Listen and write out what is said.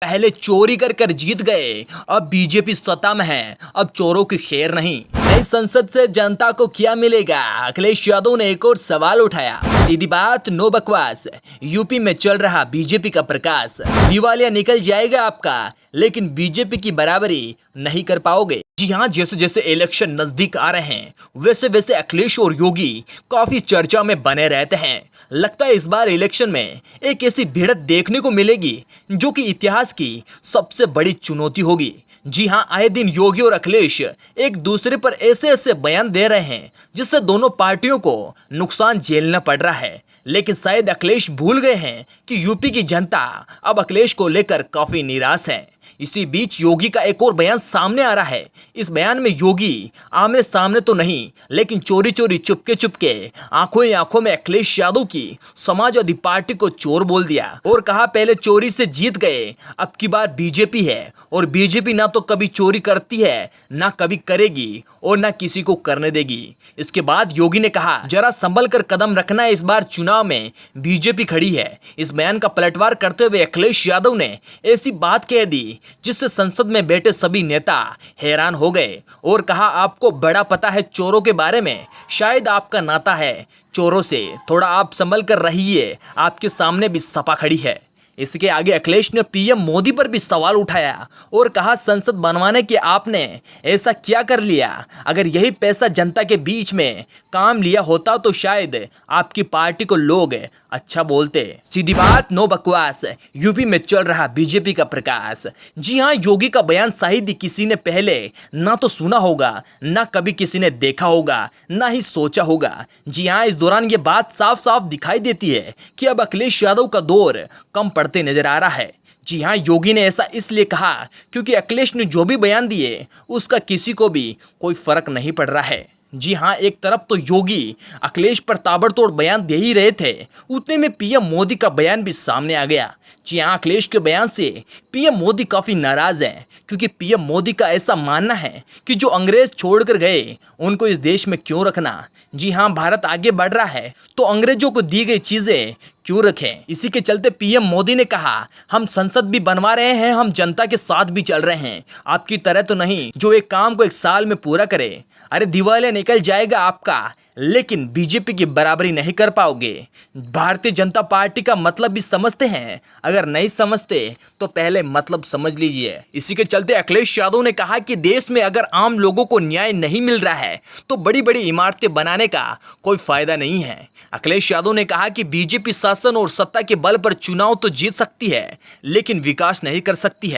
पहले चोरी कर कर जीत गए, अब बीजेपी सत्ता में है, अब चोरों की खैर नहीं। नई संसद से जनता को क्या मिलेगा? अखिलेश यादव ने एक और सवाल उठाया। सीधी बात, नो बकवास। यूपी में चल रहा बीजेपी का प्रकाश, दिवालिया निकल जाएगा आपका, लेकिन बीजेपी की बराबरी नहीं कर पाओगे। जी हाँ, जैसे जैसे इलेक्शन नजदीक आ रहे हैं वैसे वैसे अखिलेश और योगी काफी चर्चा में बने रहते हैं। लगता है इस बार इलेक्शन में एक ऐसी भिड़ंत देखने को मिलेगी जो कि इतिहास की सबसे बड़ी चुनौती होगी। जी हाँ, आए दिन योगी और अखिलेश एक दूसरे पर ऐसे ऐसे बयान दे रहे हैं जिससे दोनों पार्टियों को नुकसान झेलना पड़ रहा है। लेकिन शायद अखिलेश भूल गए हैं कि यूपी की जनता अब अखिलेश को लेकर काफी निराश है। इसी बीच योगी का एक और बयान सामने आ रहा है। इस बयान में योगी आमने सामने तो नहीं, लेकिन चोरी चोरी चुपके चुपके आंखों ही आंखों में अखिलेश यादव की समाजवादी पार्टी को चोर बोल दिया और कहा पहले चोरी से जीत गए, अब की बार बीजेपी है और बीजेपी ना तो कभी चोरी करती है, ना कभी करेगी और ना किसी को करने देगी। इसके बाद योगी ने कहा जरा संभल कर कदम रखना है, इस बार चुनाव में बीजेपी खड़ी है। इस बयान का पलटवार करते हुए अखिलेश यादव ने ऐसी बात कह दी जिससे संसद में बैठे सभी नेता हैरान हो गए और कहा आपको बड़ा पता है चोरों के बारे में, शायद आपका नाता है चोरों से, थोड़ा आप संभल कर रहिए, आपके सामने भी सपा खड़ी है। इसके आगे अखिलेश ने पीएम मोदी पर भी सवाल उठाया और कहा संसद बनवाने के आपने ऐसा क्या कर लिया? अगर यही पैसा जनता के बीच में काम लिया होता तो शायद आपकी पार्टी को लोग अच्छा बोलते। सीधी बात, नो बकवास। यूपी में चल रहा बीजेपी का प्रकाश। जी हाँ, योगी का बयान शायद किसी ने पहले ना तो सुना होगा, ना कभी किसी ने देखा होगा, ना ही सोचा होगा। जी हाँ, इस दौरान ये बात साफ साफ दिखाई देती है कि अब अखिलेश यादव का दौर कम पड़ते नजर आ रहा है। जी हाँ, योगी ने ऐसा इसलिए कहा क्योंकि अखिलेश ने जो भी बयान दिए उसका किसी को भी कोई फर्क नहीं पड़ रहा है। जी हाँ, एक तरफ तो योगी अखिलेश पर ताबड़तोड़ बयान दे ही रहे थे, उतने में पीएम मोदी का बयान भी सामने आ गया। जी हाँ, अखिलेश के बयान से पीएम मोदी काफी नाराज हैं क्योंकि पीएम मोदी का ऐसा मानना है कि जो अंग्रेज छोड़कर गए उनको इस देश में क्यों रखना। जी हाँ, भारत आगे बढ़ रहा है तो अंग्रेजों को दी गई चीजें क्यों रखें। इसी के चलते पीएम मोदी ने कहा हम संसद भी बनवा रहे हैं, हम जनता के साथ भी चल रहे हैं, आपकी तरह तो नहीं जो एक काम को एक साल में पूरा करे। अरे दिवालिया निकल जाएगा आपका, लेकिन बीजेपी की बराबरी नहीं कर पाओगे। भारतीय जनता पार्टी का मतलब भी समझते हैं? अगर नहीं समझते तो पहले मतलब समझ लीजिए। इसी के चलते अखिलेश यादव ने कहा कि देश में अगर आम लोगों को न्याय नहीं मिल रहा है तो बड़ी बड़ी इमारतें बनाने का कोई फायदा नहीं है। अखिलेश यादव ने कहा कि बीजेपी शासन और सत्ता के बल पर चुनाव तो जीत सकती है, लेकिन विकास नहीं कर सकती है।